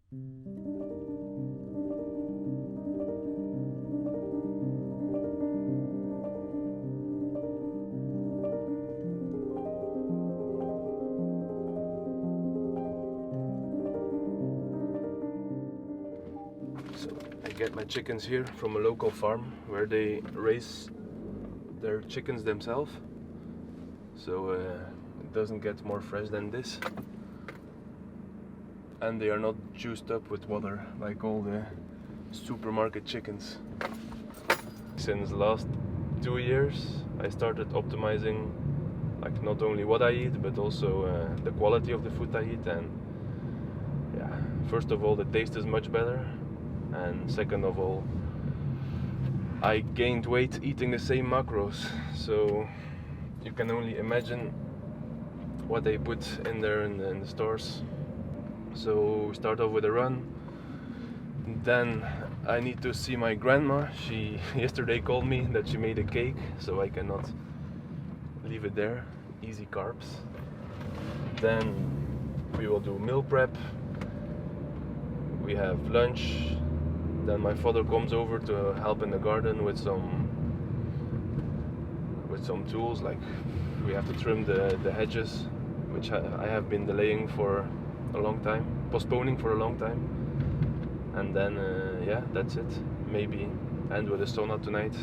So I get my chickens here from a local farm where they raise their chickens themselves. So it doesn't get more fresh than this. And they are not juiced up with water like all the supermarket chickens. Since last 2 years I started optimizing like not only what I eat but also the quality of the food I eat, and yeah, first of all the taste is much better, and second of all I gained weight eating the same macros, so you can only imagine what they put in there in the stores. So start off with a run, then I need to see my grandma. She yesterday called me that she made a cake, so I cannot leave it there. Easy carbs. Then we will do meal prep. We have lunch. Then my father comes over to help in the garden with some tools, like we have to trim the hedges, which I have been delaying for a long time, postponing for a long time. And then yeah, that's it. Maybe end with a sauna tonight.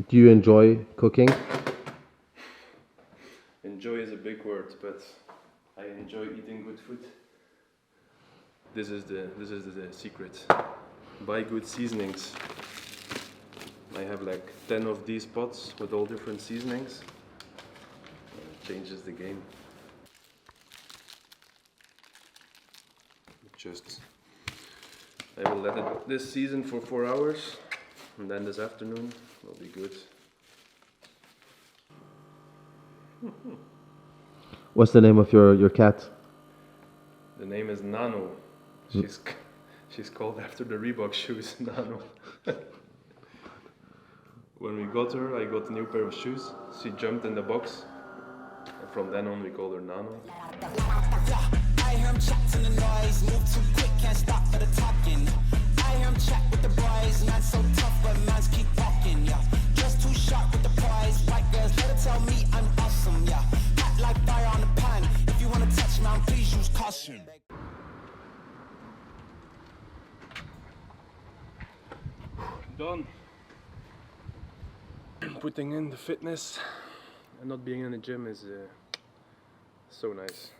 Do you enjoy cooking? Enjoy is a big word, but I enjoy eating good food. This is the secret. Buy good seasonings. I have like 10 of these pots with all different seasonings. It changes the game. I will let it this season for 4 hours, and then this afternoon will be good. What's the name of your cat? The name is Nano. She's called after the Reebok shoes, Nano. When we got her, I got a new pair of shoes. She jumped in the box, and from then on we called her Nano. I hear him chatting the noise, move too quick, can't stop for the talking. I hear him chat with the boys, not so tough, but mans keep walking, yeah. Just too sharp with the prize, white girls, let her tell me I'm awesome, yeah. Hot like fire on the pan, if you wanna touch me, please use caution. Done. Putting in the fitness and not being in the gym is so nice.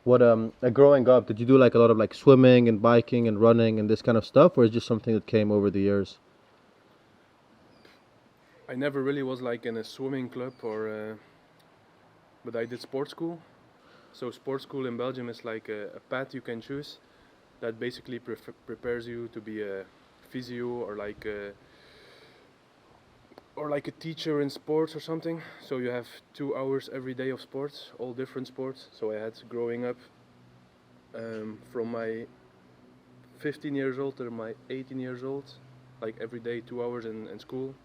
What growing up, did you do like a lot of like swimming and biking and running and this kind of stuff, or is it just something that came over the years? I never really was like in a swimming club but I did sports school. So sports school in Belgium is like a path you can choose that basically prepares you to be a physio or like a teacher in sports or something. So you have 2 hours every day of sports, all different sports. So I had growing up from my 15 years old to my 18 years old, like every day 2 hours in school.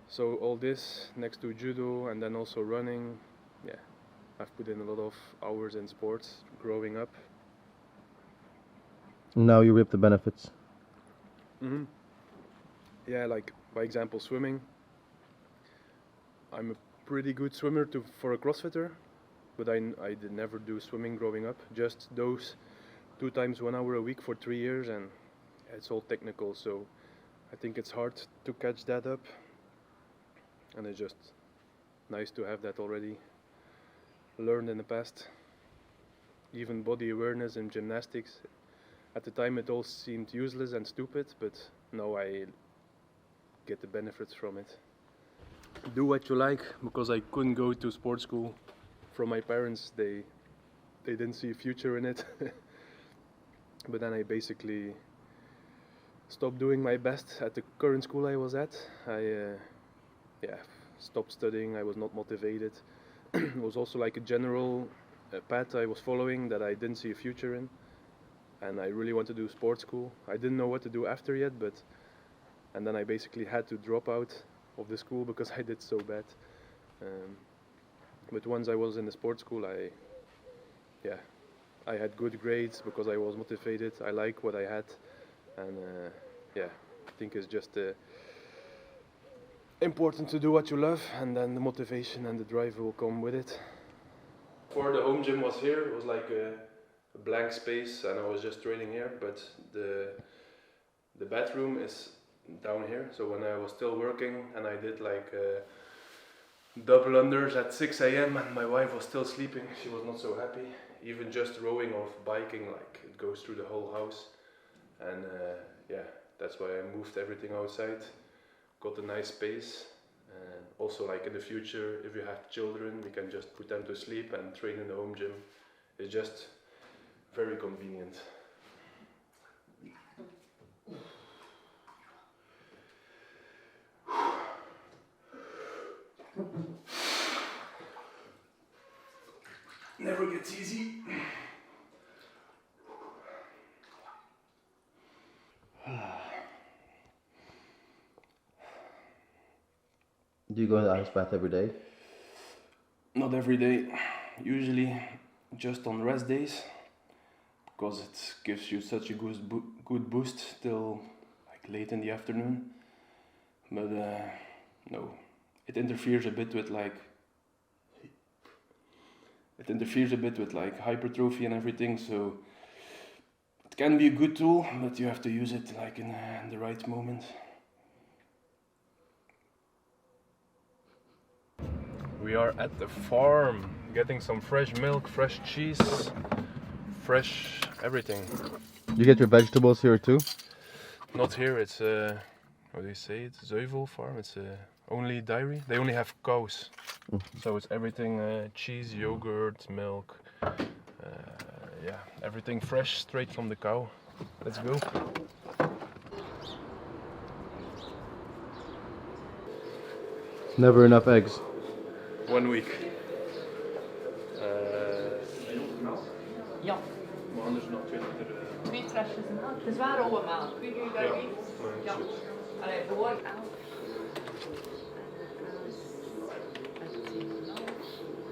So all this next to judo and then also running. Yeah, I've put in a lot of hours in sports growing up. Now you reap the benefits. Mm-hmm. Yeah, like by example swimming. I'm a pretty good swimmer for a CrossFitter, but I did never do swimming growing up. Just those 2 times 1 hour a week for 3 years, and it's all technical. So I think it's hard to catch that up, and it's just nice to have that already learned in the past. Even body awareness and gymnastics. At the time it all seemed useless and stupid, but now I get the benefits from it. Do what you like, because I couldn't go to sports school from my parents. They didn't see a future in it. But then I basically stopped doing my best at the current school I was at. I stopped studying. I was not motivated. It was also like a general path I was following that I didn't see a future in, and I really wanted to do sports school. I didn't know what to do after yet, and then I basically had to drop out of the school because I did so bad. But once I was in the sports school, I had good grades because I was motivated. I like what I had, and I think it's just important to do what you love, and then the motivation and the drive will come with it. Before the home gym was here, it was like a blank space, and I was just training here. But the bathroom is down here. So when I was still working, and I did like double unders at 6 a.m. and my wife was still sleeping, she was not so happy. Even just rowing or biking, like it goes through the whole house. And that's why I moved everything outside. Got a nice space, and also like in the future, if you have children, we can just put them to sleep and train in the home gym. It's just very convenient. Never gets easy. Do you go in the ice bath every day? Not every day, usually just on rest days, because it gives you such a good boost till like late in the afternoon. But no, it interferes a bit with like hypertrophy and everything. So it can be a good tool, but you have to use it like in the right moment. We are at the farm, getting some fresh milk, fresh cheese, fresh everything. You get your vegetables here too? Not here, it's how do you say it? Zuivel farm, it's only dairy. They only have cows. So it's everything cheese, yogurt, milk, everything fresh, straight from the cow. Let's go. Never enough eggs. 1 week. Ja, Maar anders nog 2 liter. 2 flesjes melk. Het is waar rauwe melk. Wie doe je daar niet? Ja. Allee, voor 11.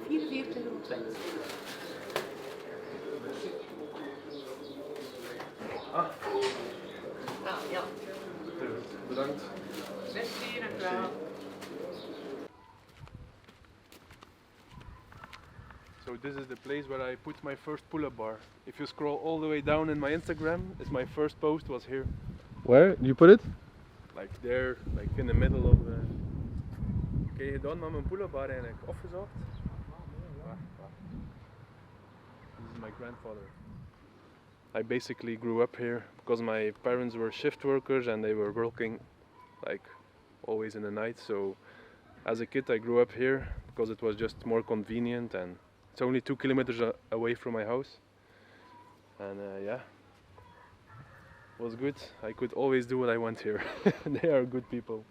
44,20 Ah. Nou, ja. Bedankt. Merci, dankjewel. So this is the place where I put my first pull-up bar. If you scroll all the way down in my Instagram, my first post was here. Where? You put it? Like there, like in the middle of the... Oké, gedaan met mijn pull-up bar eigenlijk. Opgezocht. This is my grandfather. I basically grew up here because my parents were shift workers and they were working like always in the night. So as a kid I grew up here because it was just more convenient, and it's only 2 kilometers away from my house. And it was good. I could always do what I want here. They are good people.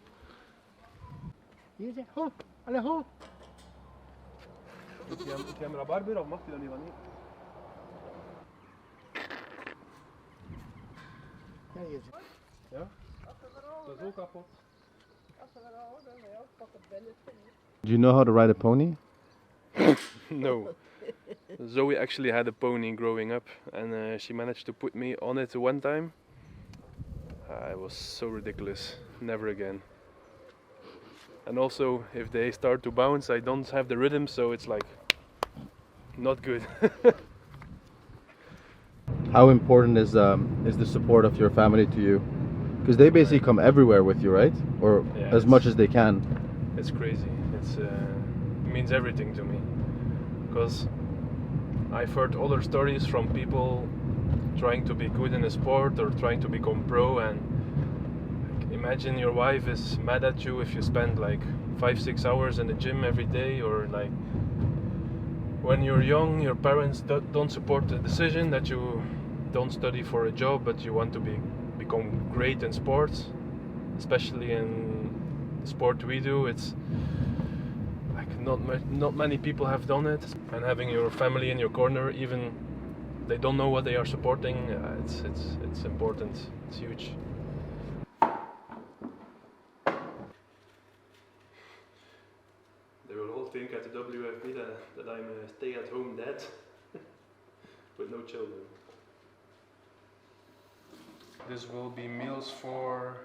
Hier zeg, ho, alle ho. Moet je hem rabarber of mag je dat niet van niet? Ja, hier zeg. Ja? Dat is ook kapot. Do you know how to ride a pony? No. Zoe actually had a pony growing up, and she managed to put me on it one time. It was so ridiculous. Never again. And also, if they start to bounce, I don't have the rhythm, so it's like not good. How important is the support of your family to you? Because they basically come everywhere with you, right? Or Yeah, as much as they can. It's crazy. It means everything to me. Because I've heard other stories from people trying to be good in a sport or trying to become pro, and like, imagine your wife is mad at you if you spend like 5-6 hours in the gym every day, or like when you're young your parents don't support the decision that you don't study for a job but you want to become great in sports, especially in the sport we do. It's like not many people have done it, and having your family in your corner, even they don't know what they are supporting, it's important. It's huge. They will all think at the WFB that I'm a stay-at-home dad with no children. This will be meals for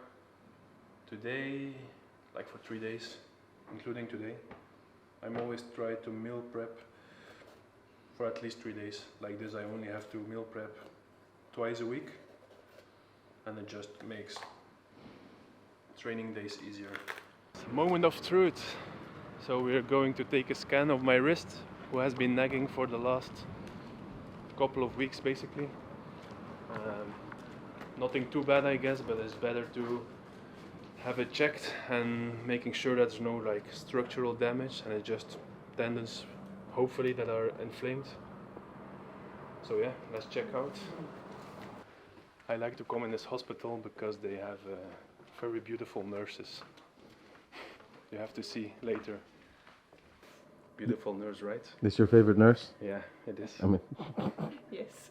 today, like for 3 days, including today. I'm always try to meal prep for at least 3 days. Like this I only have to meal prep twice a week, and it just makes training days easier. Moment of truth. So we're going to take a scan of my wrist, who has been nagging for the last couple of weeks basically. Nothing too bad I guess, but it's better to have it checked and making sure that there's no like structural damage, and it's just tendons hopefully that are inflamed. So yeah, let's check out. I like to come in this hospital because they have very beautiful nurses. You have to see later. Beautiful nurse, right? This is your favorite nurse? Yeah, it is. I mean, Yes.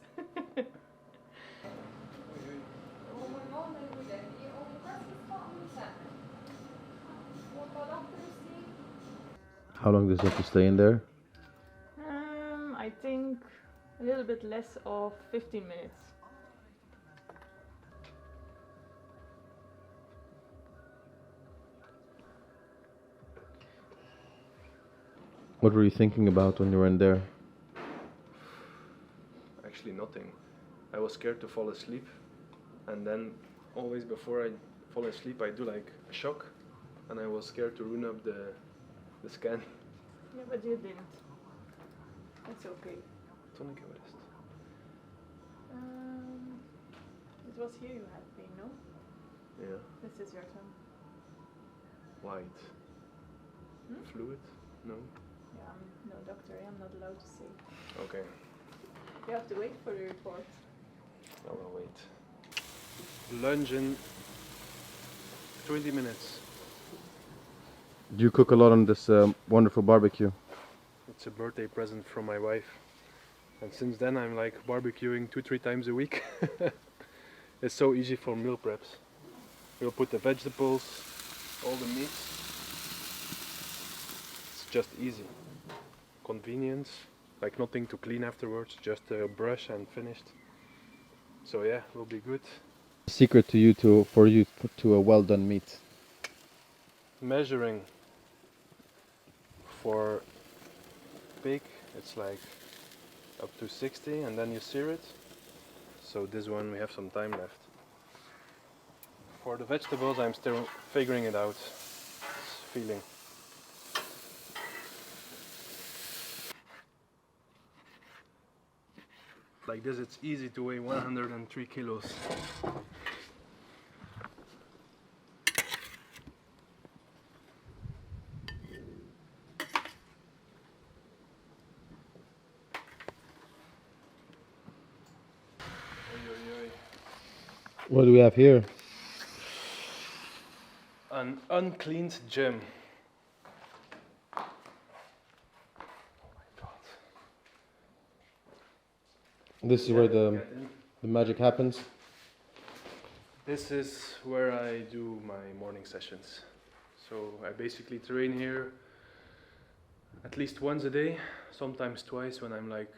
how long does it have to stay in there? I think a little bit less of 15 minutes. What were you thinking about when you were in there? Actually nothing. I was scared to fall asleep, and then always before I fall asleep I do like a shock, and I was scared to ruin up the scan. Yeah, but you didn't. That's okay. Tonic rest. It was here you had pain, no? Yeah. This is your tongue. White. Hmm? Fluid? No. Yeah, I'm no doctor. I'm not allowed to say. Okay. You have to wait for the report. I will wait. Lunch in 20 minutes. Do you cook a lot on this wonderful barbecue? It's a birthday present from my wife. And since then I'm like barbecuing 2-3 times a week. It's so easy for meal preps. We'll put the vegetables, all the meats. It's just easy. Convenience, like nothing to clean afterwards, just a brush and finished. So yeah, will be good. Secret to you to a well done meat. Measuring for pig, it's like up to 60, and then you sear it. So this one we have some time left. For the vegetables I'm still figuring it out. It's feeling. Like this it's easy to weigh 103 kilos. What do we have here? An uncleaned gym. Oh my god. This is where the magic happens. This is where I do my morning sessions. So I basically train here at least once a day, sometimes twice when I'm like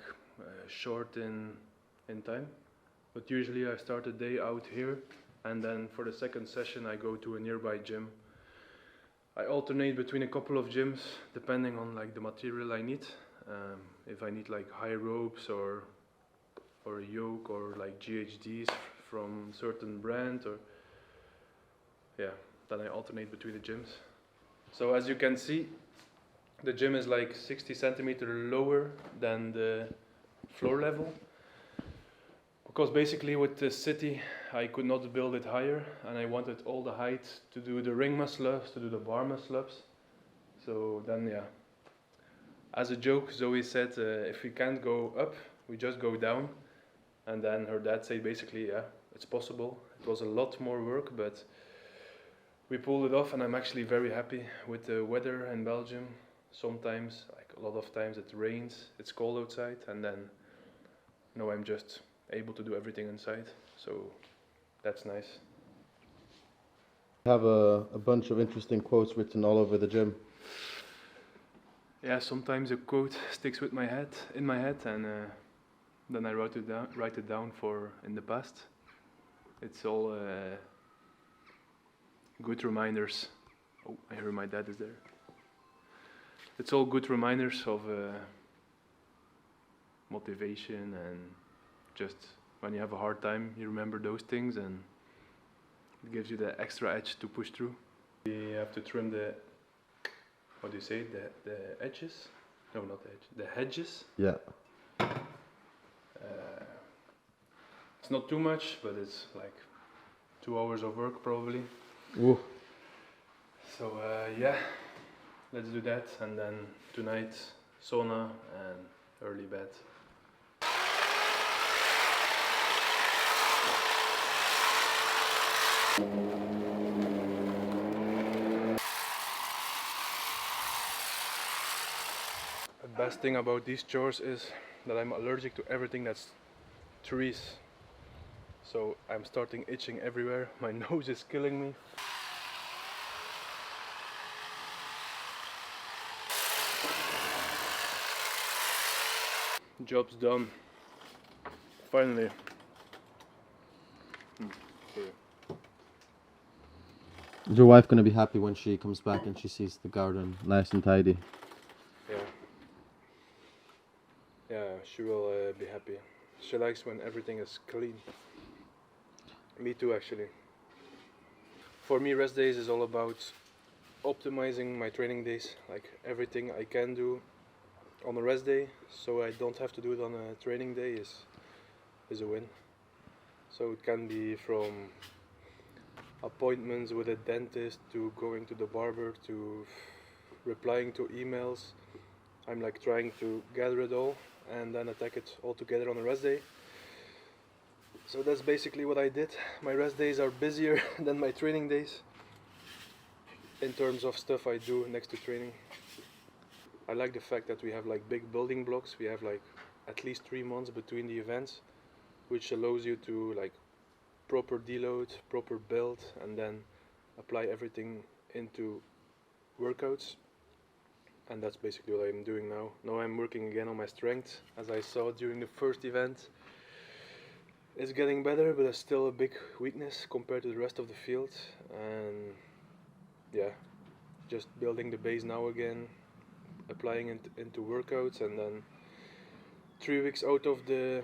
short in time. But usually I start the day out here, and then for the second session I go to a nearby gym. I alternate between a couple of gyms depending on like the material I need. If I need like high ropes or a yoke or like GHDs from certain brand, or yeah, then I alternate between the gyms. So as you can see, the gym is like 60 centimeters lower than the floor level. Because basically with the city I could not build it higher, and I wanted all the height to do the ring muscle ups, to do the bar muscle ups. So then yeah, as a joke Zoe said if we can't go up we just go down, and then her dad said basically yeah, it's possible. It was a lot more work, but we pulled it off, and I'm actually very happy with the weather in Belgium. Sometimes, like a lot of times it rains, it's cold outside, and then I'm just able to do everything inside, so that's nice. I have a bunch of interesting quotes written all over the gym. Yeah, sometimes a quote sticks with in my head, and then I write it down for in the past. It's all good reminders. Oh, I hear my dad is there. It's all good reminders of motivation, and just when you have a hard time, you remember those things, and it gives you the extra edge to push through. You have to trim the, what do you say, the edges? No, not the edge, the hedges. Yeah. It's not too much, but it's like 2 hours of work probably. Ooh. So yeah, let's do that, and then tonight sauna and early bed. The best thing about these chores is that I'm allergic to everything that's trees. So I'm starting itching everywhere. My nose is killing me. Job's done. Finally. Sorry. Is your wife gonna be happy when she comes back and she sees the garden nice and tidy? Yeah. Yeah, she will be happy. She likes when everything is clean. Me too, actually. For me, rest days is all about optimizing my training days. Like everything I can do on a rest day, so I don't have to do it on a training day, is a win. So it can be from appointments with a dentist to going to the barber to replying to emails. I'm like trying to gather it all and then attack it all together on a rest day. So that's basically what I did. My rest days are busier than my training days in terms of stuff I do next to training. I like the fact that we have like big building blocks. We have like at least 3 months between the events, which allows you to like proper deload, proper build, and then apply everything into workouts. And that's basically what I'm doing now. Now I'm working again on my strength, as I saw during the first event. It's getting better, but it's still a big weakness compared to the rest of the field. And yeah, just building the base now again, applying it into workouts, and then 3 weeks out of the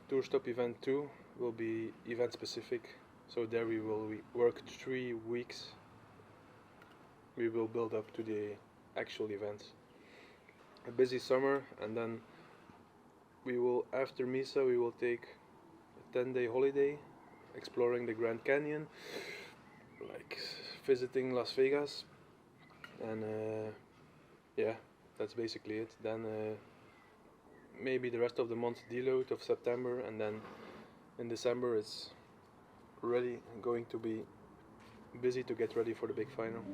tour stop event 2 will be event specific. So there we will work 3 weeks. We will build up to the actual events. A busy summer, and then we will, after Misa, we will take a 10-day holiday, exploring the Grand Canyon, like visiting Las Vegas, and yeah, that's basically it. Then maybe the rest of the month deload of September, and then in December it's really going to be busy to get ready for the big final.